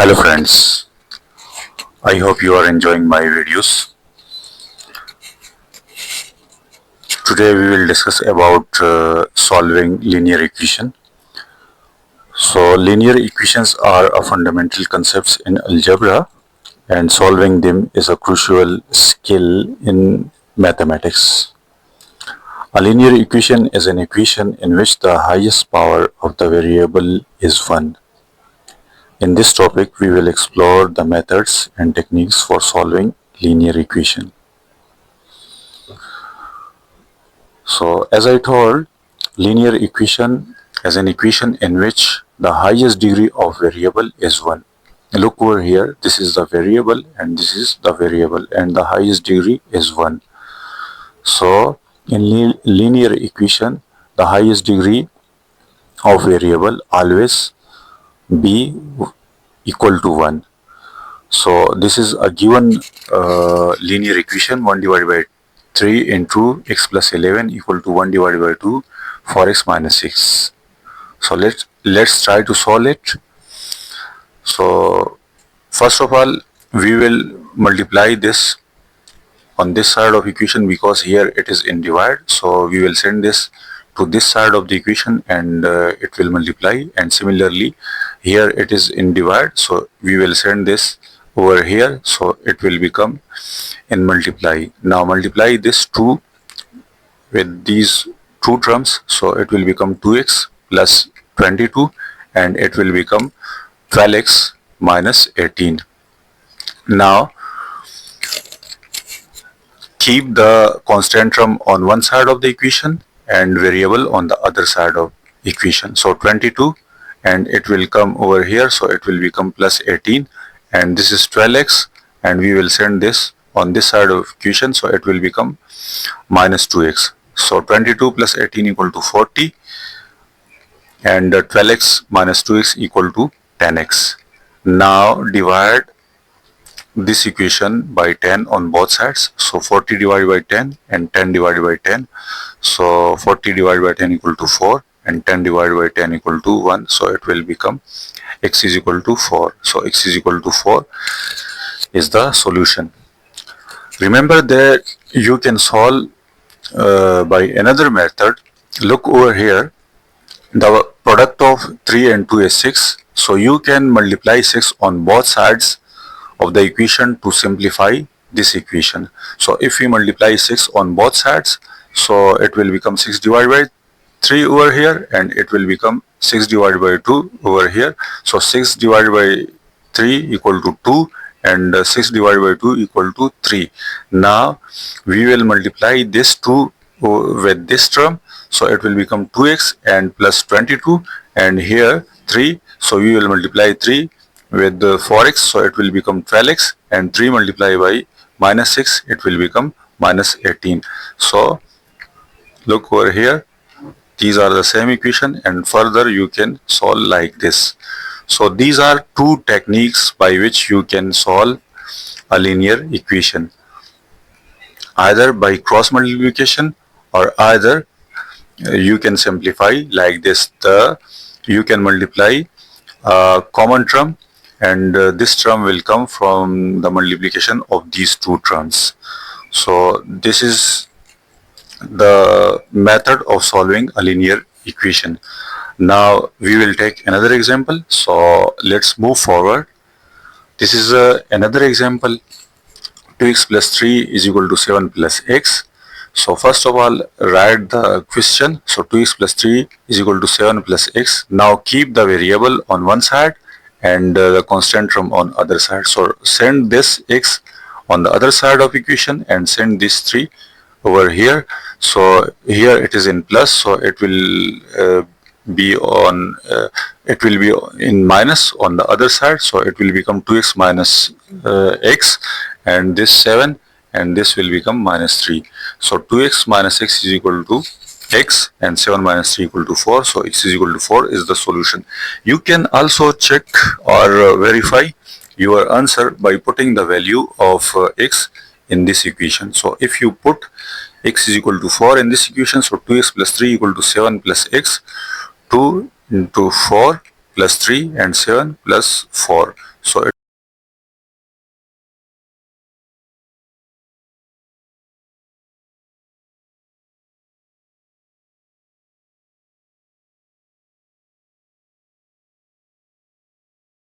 Hello friends, I hope you are enjoying my videos. Today we will discuss about solving linear equation. So linear equations are a fundamental concepts in algebra and solving them is a crucial skill in mathematics. A linear equation is an equation in which the highest power of the variable is 1. In this topic we will explore the methods and techniques for solving linear equation. So as I told, linear equation is an equation in which the highest degree of variable is 1. Look over here, this is the variable and this is the variable and the highest degree is 1. So in linear equation, the highest degree of variable always be equal to 1. So this is a given linear equation 1 divided by 3 into x plus 11 equal to 1 divided by 2 for x minus 6. So let's try to solve it. So first of all we will multiply this on this side of equation because here it is in divide. So we will send this to this side of the equation and it will multiply, and similarly here it is in divide, so we will send this over here, so it will become in multiply. Now multiply this 2 with these two terms, so it will become 2x plus 22 and it will become 12x minus 18. Now keep the constant term on one side of the equation and variable on the other side of equation. So 22 and it will come over here, so it will become plus 18 and this is 12x and we will send this on this side of equation, so it will become minus 2x. So 22 plus 18 equal to 40 and 12x minus 2x equal to 10x. Now divide this equation by 10 on both sides, so 40 divided by 10 and 10 divided by 10, so 40 divided by 10 equal to 4 and 10 divided by 10 equal to 1, so it will become x is equal to 4. So x is equal to 4 is the solution. Remember that you can solve by another method. Look over here, the product of 3 and 2 is 6, so you can multiply 6 on both sides of the equation to simplify this equation. So if we multiply 6 on both sides, so it will become 6 divided by 3 over here and it will become 6 divided by 2 over here. So 6 divided by 3 equal to 2 and 6 divided by 2 equal to 3. Now we will multiply this 2 with this term, so it will become 2x and plus 22 and here 3, so we will multiply 3 with 4x, so it will become 12x and 3 multiplied by minus 6, it will become minus 18. So look over here, these are the same equation and further you can solve like this. So these are two techniques by which you can solve a linear equation, either by cross multiplication or either you can simplify like this. You can multiply common term and this term will come from the multiplication of these two terms. So this is the method of solving a linear equation. Now we will take another example, so let's move forward. This is another example. 2x plus 3 is equal to 7 plus x. So first of all write the question. So 2x plus 3 is equal to 7 plus x. Now keep the variable on one side and the constant term on other side. So send this x on the other side of equation and send this 3 over here. So here it is in plus, so it will be on it will be in minus on the other side, so it will become 2x minus x and this 7 and this will become minus 3. So 2x minus x is equal to x and 7 minus 3 equal to 4, so x is equal to 4 is the solution. You can also check or verify your answer by putting the value of x in this equation. So if you put x is equal to 4 in this equation, so 2x plus 3 equal to 7 plus x, 2 into 4 plus 3 and 7 plus 4. So